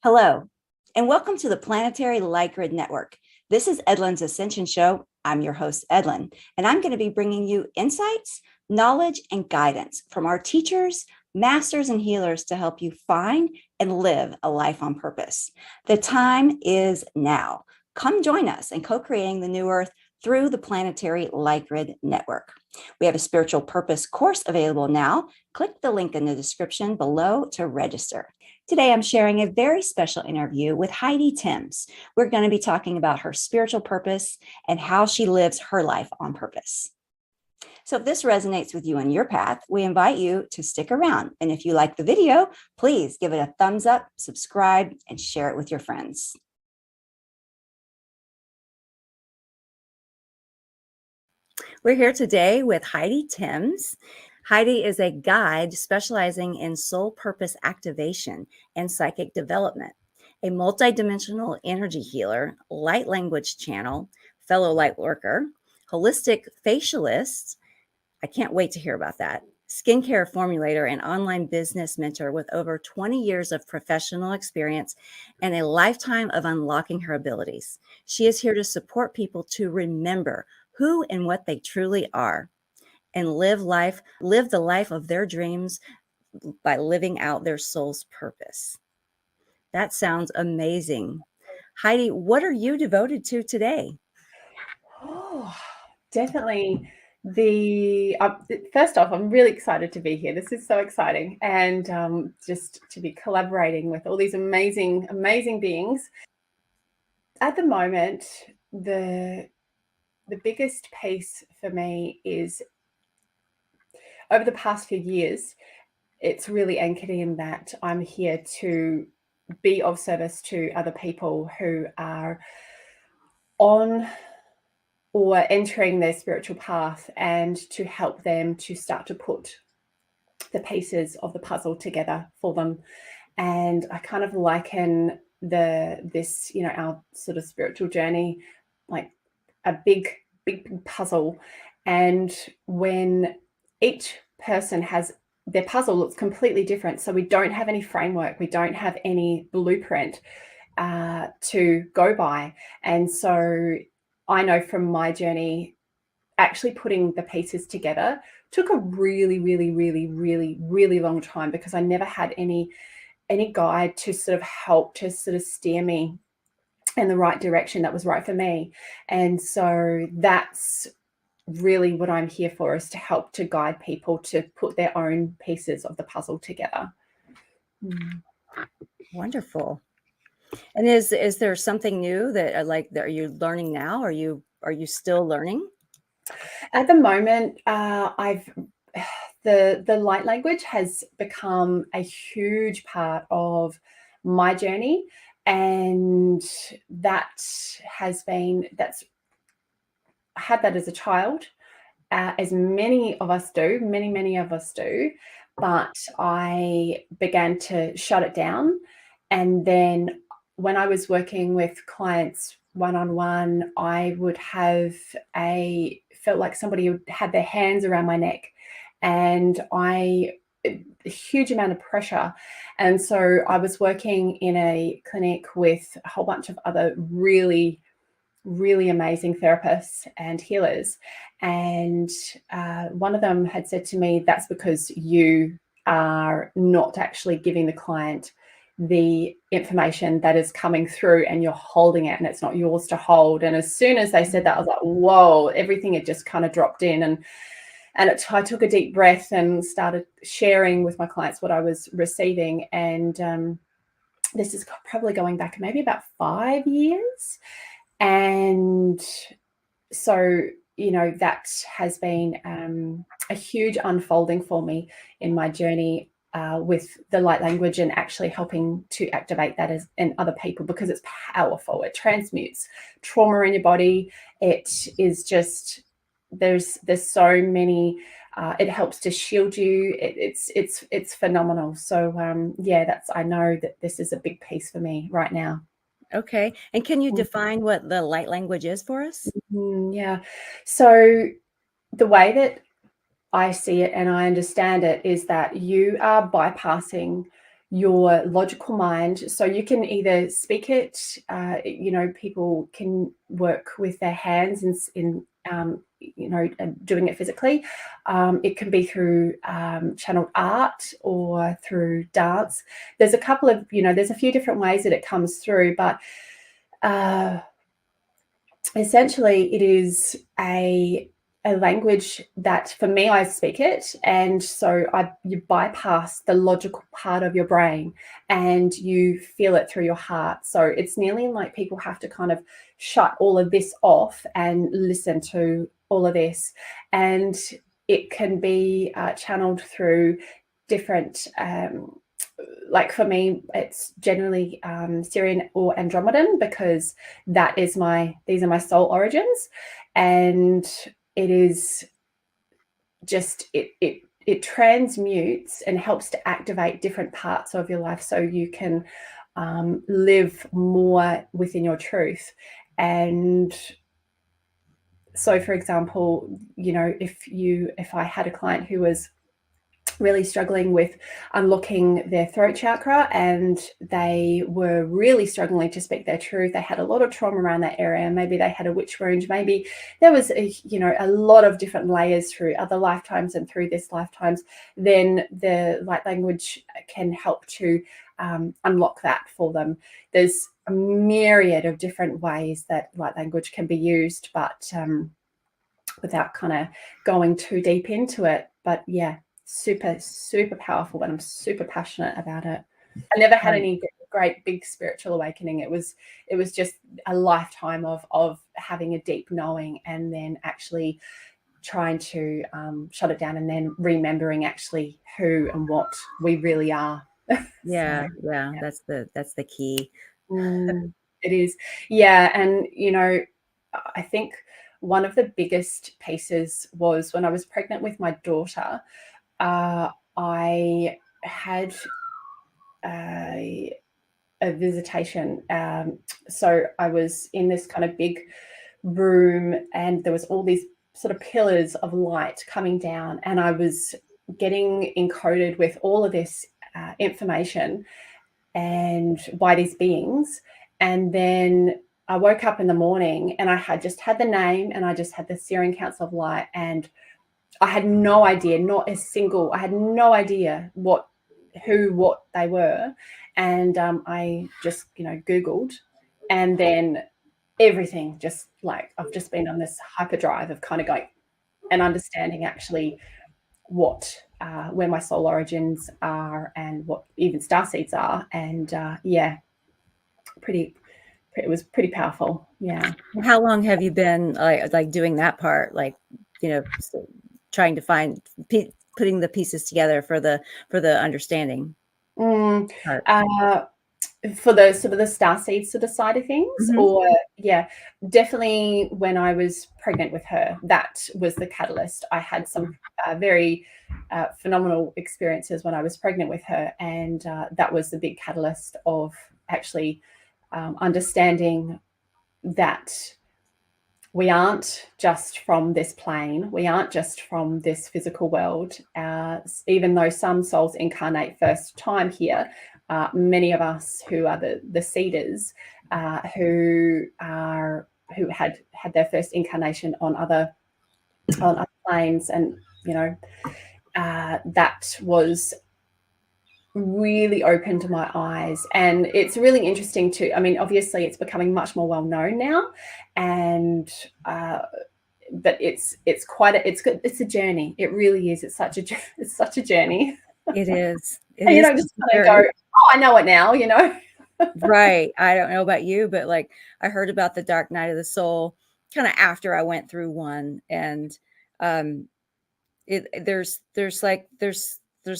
Hello, and welcome to the Planetary Light Grid Network. This is Edlin's Ascension Show. I'm your host, Edlin, and I'm going to be bringing you insights, knowledge, and guidance from our teachers, masters, and healers to help you find and live a life on purpose. The time is now. Come join us in co-creating the new Earth through the Planetary Light Grid Network. We have a spiritual purpose course available now. Click the link in the description below to register. Today, I'm sharing a very special interview with Heidi Timms. We're going to be talking about her spiritual purpose and how she lives her life on purpose. So if this resonates with you on your path, we invite you to stick around. And if you like the video, please give it a thumbs up, subscribe, and share it with your friends. We're here today with Heidi Timms. Heidi is a guide specializing in soul purpose activation and psychic development, a multidimensional energy healer, light language channel, fellow light worker, holistic facialist. I can't wait to hear about that. Skincare formulator and online business mentor with over 20 years of professional experience and a lifetime of unlocking her abilities. She is here to support people to remember who and what they truly are and live the life of their dreams by living out their soul's purpose. That sounds amazing. Heidi, what are you devoted to today? Oh, definitely. First off, I'm really excited to be here. This is so exciting, and just to be collaborating with all these amazing, amazing beings. At the moment, the biggest piece for me is over the past few years. It's really anchored in that I'm here to be of service to other people who are on or entering their spiritual path, and to help them to start to put the pieces of the puzzle together for them. And I kind of liken our sort of spiritual journey like a big puzzle. And when each person has their puzzle looks completely different, so we don't have any framework, we don't have any blueprint to go by. And so I know from my journey, actually putting the pieces together took a really, really, really, really, really long time, because I never had any guide to sort of help to sort of steer me in the right direction that was right for me. And so that's really what I'm here for, is to help to guide people to put their own pieces of the puzzle together. Wonderful. And is there something new that are you learning now? Are you still learning? At the moment, the light language has become a huge part of my journey, and that's I had that as a child, as many of us do, many of us do. But I began to shut it down, and then when I was working with clients one-on-one, I would felt like somebody had their hands around my neck, and a huge amount of pressure. And so I was working in a clinic with a whole bunch of other really, really amazing therapists and healers. And one of them had said to me, "That's because you are not actually giving the client the information that is coming through, and you're holding it, and it's not yours to hold." And as soon as they said that, I was like, whoa, everything had just kind of dropped in. And I took a deep breath and started sharing with my clients what I was receiving. And this is probably going back maybe about 5 years. And so, that has been a huge unfolding for me in my journey with the light language, and actually helping to activate that in other people, because it's powerful. It transmutes trauma in your body. It is just, there's so many. It helps to shield you. It's phenomenal. So I know that this is a big piece for me right now. Okay. And can you define what the light language is for us? Yeah. So the way that I see it and I understand it is that you are bypassing your logical mind. So you can either speak it, people can work with their hands in doing it physically. It can be through channeled art or through dance. There's a couple of, there's a few different ways that it comes through, but essentially it is a language that, for me, I speak it, and so you bypass the logical part of your brain and you feel it through your heart. So it's nearly like people have to kind of shut all of this off and listen to all of this, and it can be channeled through different like for me, it's generally Syrian or Andromedan, because these are my soul origins, and it is just it transmutes and helps to activate different parts of your life so you can live more within your truth. And so, for example, if I had a client who was really struggling with unlocking their throat chakra, and they were really struggling to speak their truth, they had a lot of trauma around that area, maybe they had a witch wound, maybe there was a lot of different layers through other lifetimes and through this lifetimes, then the light language can help to unlock that for them. There's a myriad of different ways that light language can be used, but without kind of going too deep into it. But yeah, super, super powerful, and I'm super passionate about it. I never had any great big spiritual awakening. It was just a lifetime of having a deep knowing, and then actually trying to shut it down, and then remembering actually who and what we really are. Yeah. That's the key. It is. Yeah. And I think one of the biggest pieces was when I was pregnant with my daughter. I had a visitation. So I was in this kind of big room, and there was all these sort of pillars of light coming down, and I was getting encoded with all of this information and by these beings. And then I woke up in the morning, and I had just had the name, and I just had the Syrian Council of Light, and I had no idea, I had no idea what they were. And I just, Googled, and then everything just, like, I've just been on this hyperdrive of kind of going and understanding actually what, where my soul origins are, and what even star seeds are. And it was pretty powerful. Yeah. How long have you been like doing that part? Like, trying to find putting the pieces together for the understanding part. For the sort of the star seeds sort of side of things, Mm-hmm. or definitely when I was pregnant with her, that was the catalyst. I had some very phenomenal experiences when I was pregnant with her, and that was the big catalyst of actually understanding that we aren't just from this plane. We aren't just from this physical world. Even though some souls incarnate first time here, many of us who are the seeders, who had their first incarnation on other planes, and that was really opened my eyes. And it's really interesting too. I mean, obviously it's becoming much more well known now, and but it's a journey. It really is. It's such a journey. It is. And you don't just kind of go, oh, I know it now, Right. I don't know about you, but like I heard about the dark night of the soul kind of after I went through one, and there's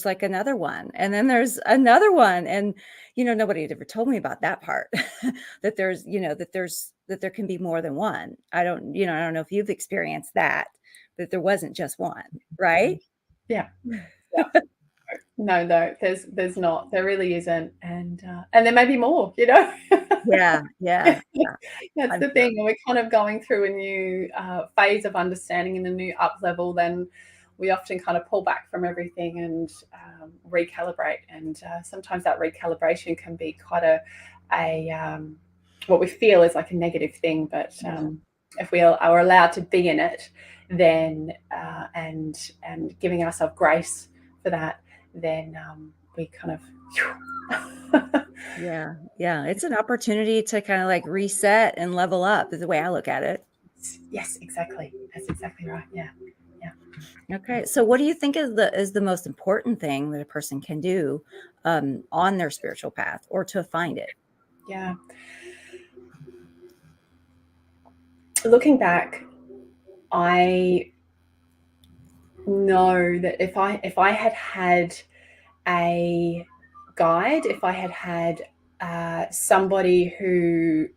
like another one, and then there's another one, and nobody had ever told me about that part. that there can be more than one. I don't know if you've experienced that there wasn't just one, right? Yeah. No, there's not. There really isn't, and there may be more. Yeah. That's the thing. We're kind of going through a new phase of understanding, and a new up level than we often kind of pull back from everything and recalibrate. And sometimes that recalibration can be quite a what we feel is like a negative thing, but if we are allowed to be in it, then and giving ourselves grace for that, then we kind of yeah, it's an opportunity to kind of like reset and level up is the way I look at it. Yes, exactly. That's exactly right. Yeah. Okay, so what do you think is the most important thing that a person can do on their spiritual path or to find it? Yeah. Looking back, I know that if I had a guide, if I had somebody who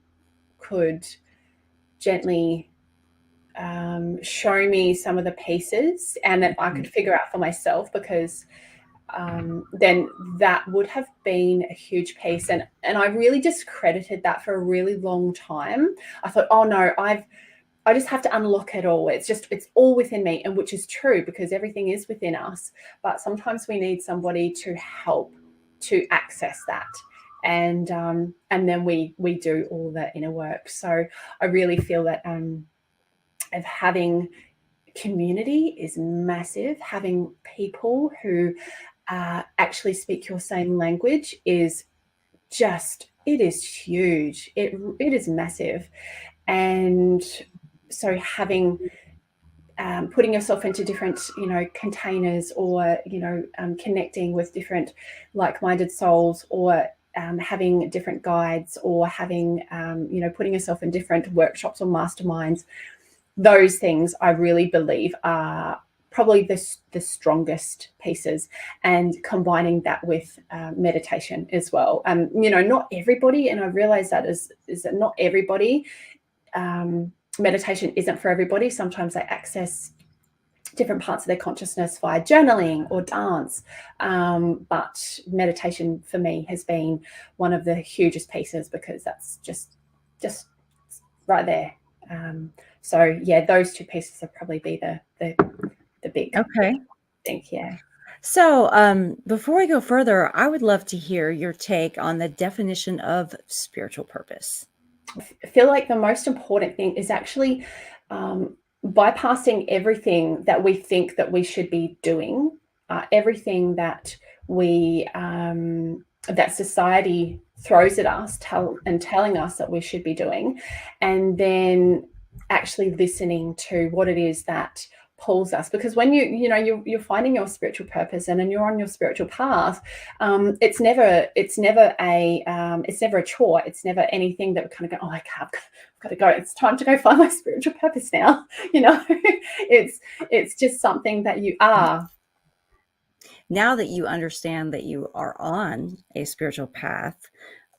could gently show me some of the pieces and that I could figure out for myself, because then that would have been a huge piece. And I really discredited that for a really long time. I thought, oh no, I just have to unlock it all. It's all within me, and which is true, because everything is within us. But sometimes we need somebody to help to access that. And then we do all the inner work. So I really feel that of having community is massive. Having people who actually speak your same language is it is huge. It is massive. And so having putting yourself into different containers, or connecting with different like-minded souls, or having different guides, or having putting yourself in different workshops or masterminds, those things I really believe are probably the strongest pieces. And combining that with meditation as well. Not everybody, and I realize that is that not everybody, meditation isn't for everybody. Sometimes they access different parts of their consciousness via journaling or dance. But meditation for me has been one of the hugest pieces, because that's just right there. So yeah, those two pieces would probably be the big. Okay. I think, yeah. So before we go further, I would love to hear your take on the definition of spiritual purpose. I feel like the most important thing is actually bypassing everything that we think that we should be doing, everything that we that society throws at us, telling us that we should be doing, and then actually listening to what it is that pulls us. Because when you're finding your spiritual purpose, and then you're on your spiritual path, it's never a chore. It's never anything that we kind of go, oh, I've got to go, it's time to go find my spiritual purpose now. It's just something that you are. Now that you understand that you are on a spiritual path,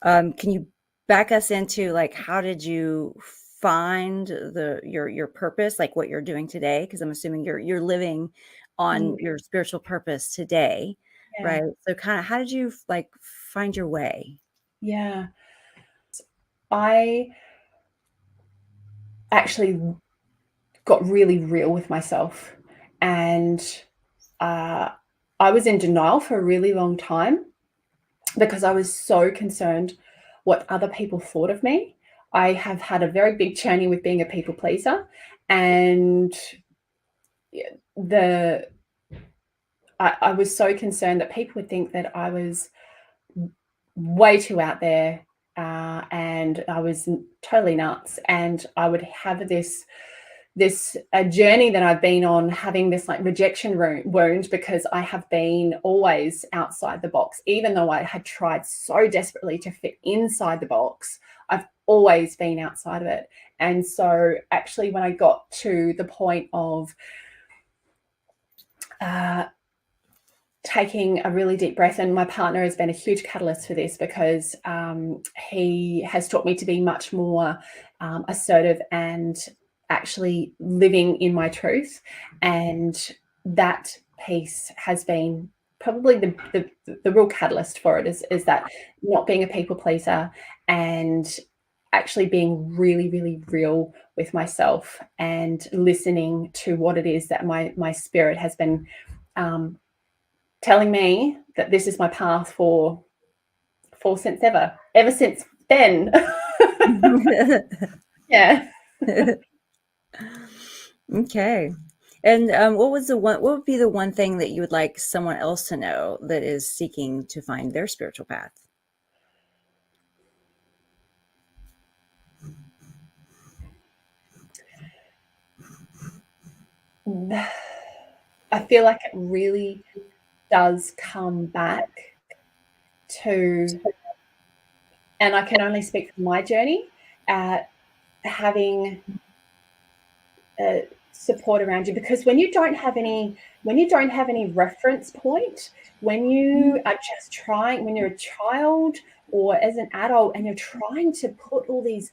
can you back us into like, how did you find your purpose, like what you're doing today? Because I'm assuming you're living on your spiritual purpose today, right? So kind of, how did you like find your way? Yeah. I actually got really real with myself, and I was in denial for a really long time, because I was so concerned what other people thought of me. I have had a very big journey with being a people pleaser, and I was so concerned that people would think that I was way too out there, and I was totally nuts, and I would have this a journey that I've been on, having this like rejection wound, because I have been always outside the box. Even though I had tried so desperately to fit inside the box, I've always been outside of it. And so actually when I got to the point of taking a really deep breath, and my partner has been a huge catalyst for this, because he has taught me to be much more assertive and actually living in my truth. And that piece has been probably the real catalyst for it, is that not being a people pleaser, and actually being really, really real with myself and listening to what it is that my spirit has been telling me that this is my path for since ever since then. Yeah. Okay. And what would be the one thing that you would like someone else to know that is seeking to find their spiritual path? I feel like it really does come back to, and I can only speak from my journey, having support around you, because when you don't have any reference point, when you are just trying, when you're a child or as an adult, and you're trying to put all these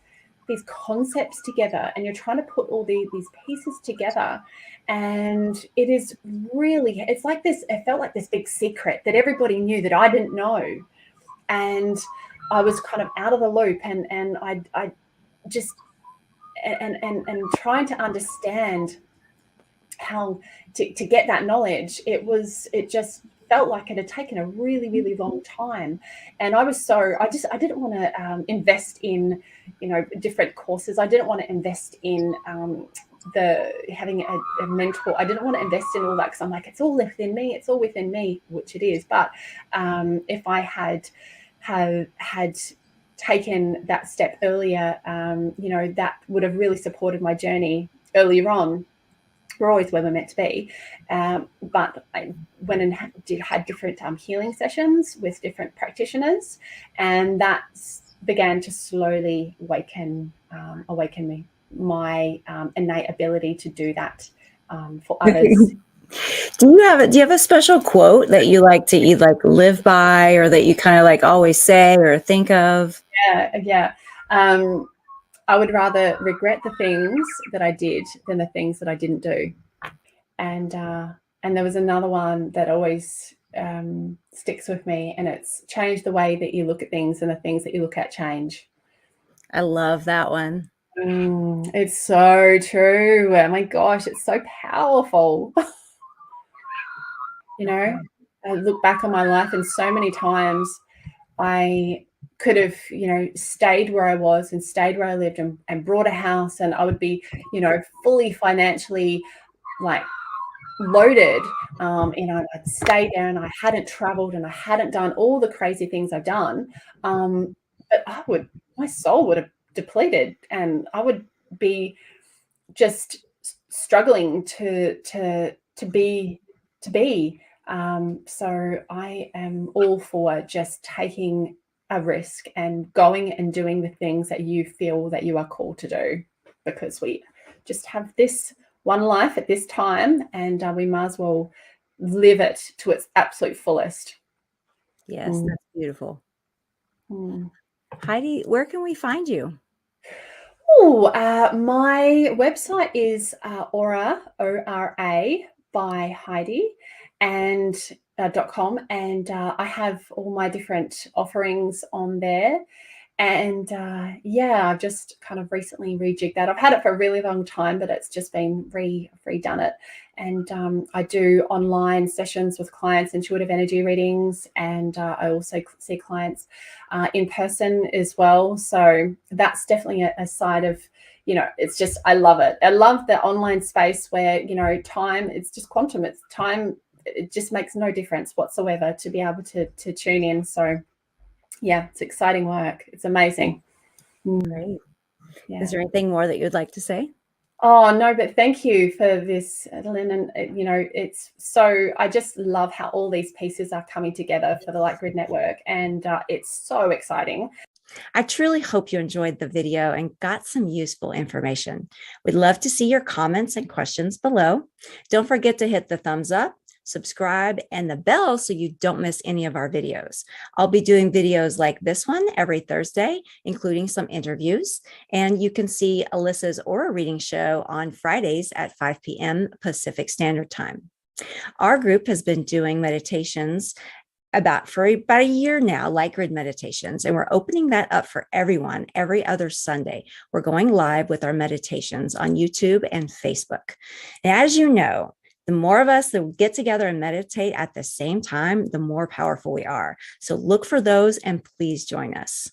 concepts together, and you're trying to put all these pieces together, and it is really, it's like this, it felt like this big secret that everybody knew that I didn't know, and I was kind of out of the loop, and I just and trying to understand how to get that knowledge. It just felt like it had taken a really, really long time. And I didn't want to invest in, different courses. I didn't want to invest in having a mentor. I didn't want to invest in all that, because I'm like, it's all within me, which it is. But if I had taken that step earlier, that would have really supported my journey earlier on. We're always where we're meant to be. But I went and had different healing sessions with different practitioners, and that began to slowly awaken me, my innate ability to do that for others. Do you have a special quote that you like to either live by, or that you kind of always say or think of? Yeah. I would rather regret the things that I did than the things that I didn't do. And there was another one that always sticks with me, and it's change the way that you look at things, and the things that you look at change. I love that one. It's so true. Oh my gosh, it's so powerful. I look back on my life, and so many times I could have, stayed where I was and stayed where I lived, and bought a house, and I would be, fully financially loaded. I'd stayed there, and I hadn't traveled, and I hadn't done all the crazy things I've done. But my soul would have depleted, and I would be just struggling to be. So I am all for just taking a risk and going and doing the things that you feel that you are called to do, because we just have this one life at this time, and we might as well live it to its absolute fullest. Yes, that's beautiful. Heidi, where can we find you? My website is Ora, O-R-A, by Heidi, and .com, and I have all my different offerings on there. And I've just kind of recently rejigged that. I've had it for a really long time, but it's just been redone it. And I do online sessions with clients, intuitive energy readings, and I also see clients in person as well. So that's definitely a side of, it's just, I love it. I love the online space where, time, it's just quantum. It's time. It just makes no difference whatsoever to be able to tune in. So yeah, it's exciting work. It's amazing. Great. Yeah. Is there anything more that you'd like to say? Oh, no, but thank you for this, Lynn. And, it's so, I just love how all these pieces are coming together for the Light Grid Network. And it's so exciting. I truly hope you enjoyed the video and got some useful information. We'd love to see your comments and questions below. Don't forget to hit the thumbs up, subscribe, and the bell so you don't miss any of our videos. I'll be doing videos like this one every Thursday, including some interviews. And you can see Alyssa's Aura Reading Show on Fridays at 5 p.m. Pacific Standard Time. Our group has been doing meditations about a year now, Light Grid Meditations, and we're opening that up for everyone every other Sunday. We're going live with our meditations on YouTube and Facebook. And as you know, the more of us that get together and meditate at the same time, the more powerful we are. So look for those and please join us.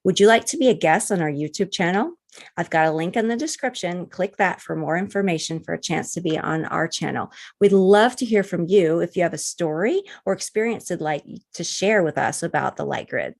Would you like to be a guest on our YouTube channel? I've got a link in the description. Click that for more information for a chance to be on our channel. We'd love to hear from you if you have a story or experience you'd like to share with us about the Light Grid.